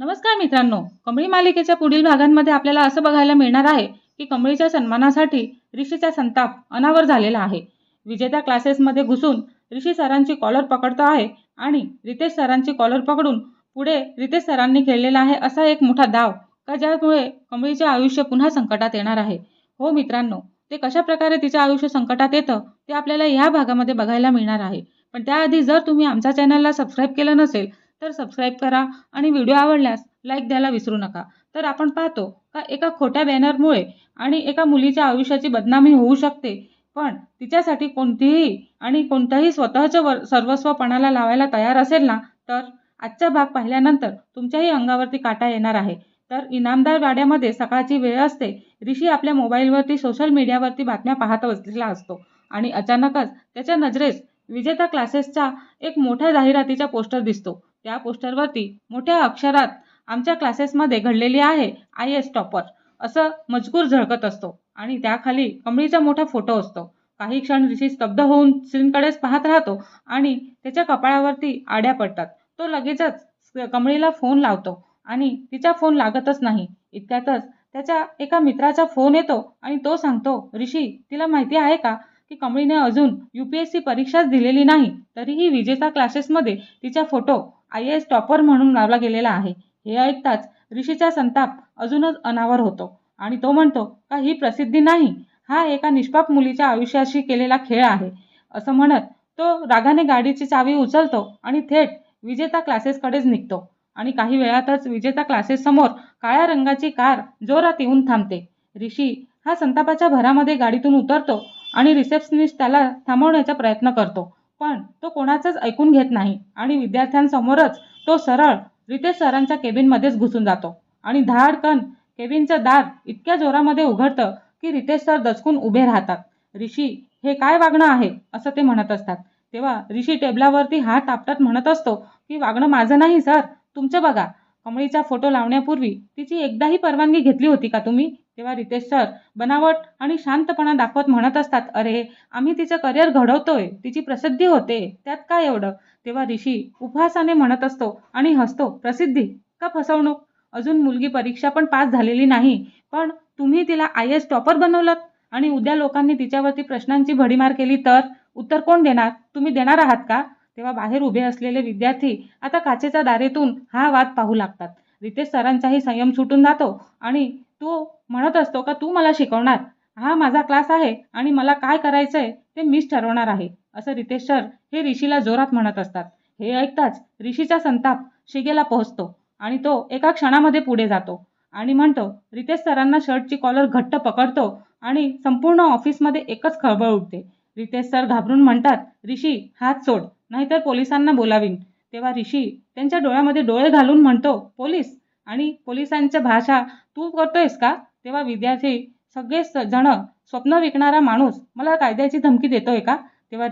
नमस्कार मित्रांनो, कमळी मालिकेच्या पुढील भागांमध्ये आपल्याला असं बघायला मिळणार आहे की कमळीच्या सन्मानासाठी ऋषीचा संताप अनावर झालेला आहे. विजेत्या क्लासेसमध्ये घुसून ऋषी सरांची कॉलर पकडतो आहे आणि रितेश सरांची कॉलर पकडून पुढे रितेश सरांनी खेळलेला आहे असा एक मोठा डाव का ज्यामुळे कमळीचे आयुष्य पुन्हा संकटात येणार आहे. हो मित्रांनो, ते कशा प्रकारे तिचे आयुष्य संकटात येतं ते आपल्याला या भागामध्ये बघायला मिळणार आहे. पण त्याआधी जर तुम्ही आमच्या चॅनलला सबस्क्राईब केलं नसेल तर सबस्क्राईब करा आणि व्हिडिओ आवडल्यास लाईक द्यायला विसरू नका. तर आपण पाहतो का एका खोट्या बॅनरमुळे आणि एका मुलीच्या आयुष्याची बदनामी होऊ शकते, पण तिच्यासाठी कोणताही स्वतःचं सर्वस्व पणाला लावायला तयार असेल ना, तर आजचा भाग पाहिल्यानंतर तुमच्याही अंगावरती काटा येणार आहे. तर इनामदार गाड्यामध्ये सकाळची वेळ असते. ऋषी आपल्या मोबाईलवरती सोशल मीडियावरती बातम्या पाहत बसलेला असतो आणि अचानकच त्याच्या नजरेस विजेता क्लासेसचा एक मोठ्या जाहिरातीचा पोस्टर दिसतो. त्या पोस्टरवरती मोठ्या अक्षरात आमच्या क्लासेसमध्ये घडलेली आहे IAS टॉपर असं मजकूर झळकत असतो आणि त्याखाली कमळीचा मोठा फोटो असतो. काही क्षण ऋषी स्तब्ध होऊन स्क्रीनकडेच पाहत राहतो आणि त्याच्या कपाळावरती आड्या पडतात. तो लगेचच कमळीला फोन लावतो आणि तिचा फोन लागतच नाही. इतक्यातच त्याच्या एका मित्राचा फोन येतो आणि तो सांगतो, ऋषी तिला माहिती आहे का की कमळीने अजून UPSC परीक्षाच दिलेली नाही, तरीही विजेता क्लासेसमध्ये तिचा फोटो IAS टॉपर म्हणून लावला गेलेला आहे. हे ऐकताच ऋषीचा संताप अजूनच अनावर होतो आणि तो म्हणतो का ही प्रसिद्धी नाही, हा एका निष्पाप मुलीच्या आयुष्याशी केलेला खेळ आहे. असं म्हणत तो रागाने गाडीची चावी उचलतो आणि थेट विजेता क्लासेसकडेच निघतो आणि काही वेळातच विजेता क्लासेस समोर काळ्या रंगाची कार जोरात येऊन थांबते. ऋषी हा संतापाच्या भरामध्ये गाडीतून उतरतो आणि रिसेप्शनिस्ट त्याला थांबवण्याचा प्रयत्न करतो, पण तो कोणाचंच ऐकून घेत नाही आणि विद्यार्थ्यांसमोरच तो सरळ रितेश सरांच्या केबिनमध्येच घुसून जातो आणि धाडकन केबिनचं दार इतक्या जोरामध्ये उघडतं की रितेश सर दचकून उभे राहतात. ऋषी, हे काय वागणं आहे असं ते म्हणत असतात. तेव्हा ऋषी टेबलावरती हात आपटत म्हणत असतो की वागणं माझं नाही सर, तुमचं बघा. कमळीचा फोटो लावण्यापूर्वी तिची एकदाही परवानगी घेतली होती का तुम्ही? तेव्हा रितेश सर बनावट आणि शांतपणा दाखवत म्हणत असतात, अरे आम्ही तिचं करिअर घडवतोय, तिची प्रसिद्धी होते, त्यात काय एवढं? तेव्हा ऋषी उपहासाने म्हणत असतो आणि हसतो, प्रसिद्धी का फसवणूक? अजून मुलगी परीक्षा पण पास झालेली नाही, पण तुम्ही तिला IAS टॉपर बनवलं आणि उद्या लोकांनी तिच्यावरती प्रश्नांची भडीमार केली तर उत्तर कोण देणार? तुम्ही देणार आहात का? तेव्हा बाहेर उभे असलेले विद्यार्थी आता काचेच्या दारीतून हा वाद पाहू लागतात. रितेश सरांचाही संयम सुटून जातो आणि तो म्हणत असतो का तू मला शिकवणार? हा माझा क्लास आहे आणि मला काय करायचंय ते मीच ठरवणार आहे, असं रितेश सर हे ऋषीला जोरात म्हणत असतात. हे ऐकताच ऋषीचा संताप शिगेला पोहोचतो आणि तो एका क्षणामध्ये पुढे जातो आणि म्हणतो, रितेश सरांना शर्टची कॉलर घट्ट पकडतो आणि संपूर्ण ऑफिसमध्ये एकच खळबळ उठते. रितेश सर घाबरून म्हणतात, ऋषी हात सोड, नाहीतर पोलिसांना बोलावीन. तेव्हा ऋषी त्यांच्या डोळ्यामध्ये डोळे घालून म्हणतो, पोलीस? आणि पोलिसांच्या भाषा तू करतोयस का? तेव्हा विद्यार्थी सगळे जण स्वप्न विकणारा माणूस मला कायद्याची धमकी देतोय का? तेव्हा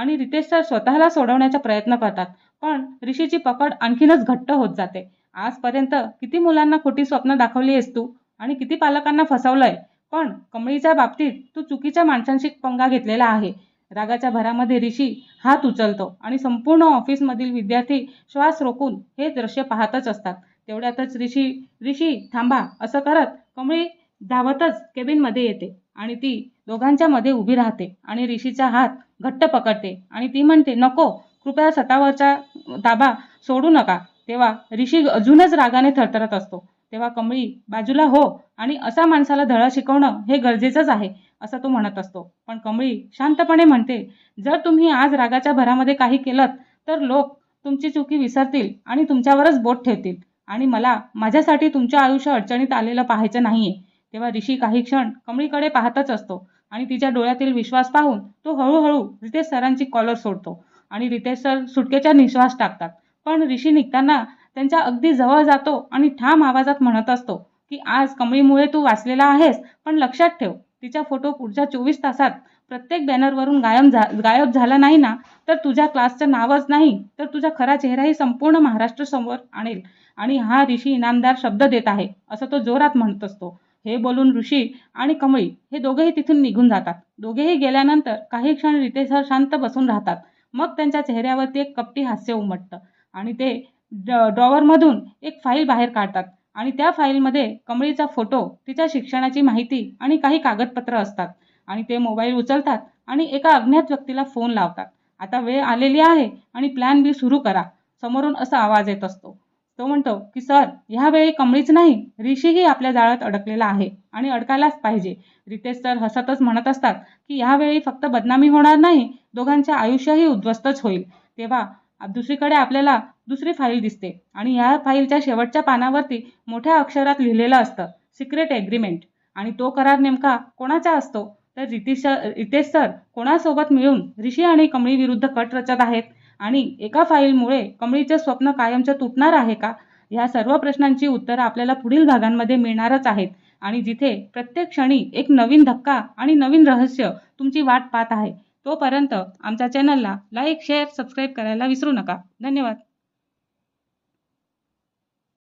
रितेश सर स्वतःला सोडवण्याचा प्रयत्न करतात, पण ऋषीची पकड आणखीनच घट्ट होत जाते. आजपर्यंत किती मुलांना खोटी स्वप्न दाखवली आहेस तू आणि किती पालकांना फसवलंय, पण कमळीच्या बाबतीत तू चुकीच्या माणसांशी पंगा घेतलेला आहे. रागाच्या भरामध्ये ऋषी हात उचलतो आणि संपूर्ण ऑफिसमधील विद्यार्थी श्वास रोखून हे दृश्य पाहतच असतात. तेवढ्यातच ऋषी थांबा असं करत कमळी धावतच केबिनमध्ये येते आणि ती दोघांच्या मध्ये उभी राहते आणि ऋषीचा हात घट्ट पकडते आणि ती म्हणते, नको, कृपया स्वतःवरचा ताबा सोडू नका. तेव्हा ऋषी अजूनच रागाने थरथरत असतो. तेव्हा कमळी बाजूला हो आणि असा माणसाला धडा शिकवणं हे गरजेचंच आहे असं तो म्हणत असतो. पण कमळी शांतपणे म्हणते, जर तुम्ही आज रागाच्या भरामध्ये काही केलं तर लोक तुमची चुकी विसरतील आणि तुमच्यावरच बोट ठेवतील आणि मला माझ्यासाठी तुमचं आयुष्य अडचणीत आलेलं पाहायचं नाहीये. तेव्हा ऋषी काही क्षण कमळीकडे पाहतच असतो आणि तिच्या डोळ्यातील विश्वास पाहून तो हळूहळू रितेश सरांची कॉलर सोडतो आणि रितेश सर सुटकेचा निश्वास टाकतात. पण ऋषी निघताना त्यांच्या अगदी जवळ जातो आणि ठाम आवाजात म्हणत असतो की आज कमळीमुळे तू वाचलेला आहेस, पण लक्षात ठेव, तिचा फोटो पुढच्या 24 तासात प्रत्येक बॅनरवरून गायब झाला नाही ना, तर तुझ्या क्लासचं नावच नाही तर तुझा खरा चेहराही संपूर्ण महाराष्ट्र समोर आणेल आणि हा ऋषी इनामदार शब्द देत आहे, असं तो जोरात म्हणत असतो. हे बोलून ऋषी आणि कमळी हे दोघेही तिथून निघून जातात. दोघेही गेल्यानंतर काही क्षण रितेश सर शांत बसून राहतात. मग त्यांच्या चेहऱ्यावरती एक कपटी हास्य उमटतं आणि ते ड्रॉवरमधून एक फाईल बाहेर काढतात आणि त्या फाईलमध्ये कमळीचा फोटो, तिच्या शिक्षणाची माहिती आणि काही कागदपत्र असतात आणि ते मोबाईल उचलतात आणि एका अज्ञात व्यक्तीला फोन लावतात. आता वेळ आलेली आहे आणि प्लॅन बी सुरू करा. समोरून असा आवाज येत असतो. तो म्हणतो की सर, ह्यावेळी कमळीच नाही, ऋषीही आपल्या जाळ्यात अडकलेला आहे आणि अडकायलाच पाहिजे. रितेश सर हसतच म्हणत असतात की ह्यावेळी फक्त बदनामी होणार नाही, दोघांचे आयुष्यही उद्ध्वस्तच होईल. तेव्हा दुसरीकडे आपल्याला दुसरी फाईल दिसते आणि ह्या फाईलच्या शेवटच्या पानावरती मोठ्या अक्षरात लिहिलेलं असतं सिक्रेट एग्रीमेंट. आणि तो करार नेमका कोणाचा असतो? तर रितेश सर कोणासोबत मिळून ऋषी आणि कमळी विरुद्ध कट रचत आहेत आणि एका फाईलमुळे कमळीचे स्वप्न कायमचं तुटणार आहे का? ह्या सर्व प्रश्नांची उत्तरं आपल्याला पुढील भागांमध्ये मिळणारच आहेत आणि जिथे प्रत्येक क्षणी एक नवीन धक्का आणि नवीन रहस्य तुमची वाट पाहत आहे. तोपर्यंत आमच्या चॅनलला लाईक, शेअर, सबस्क्राईब करायला विसरू नका. धन्यवाद.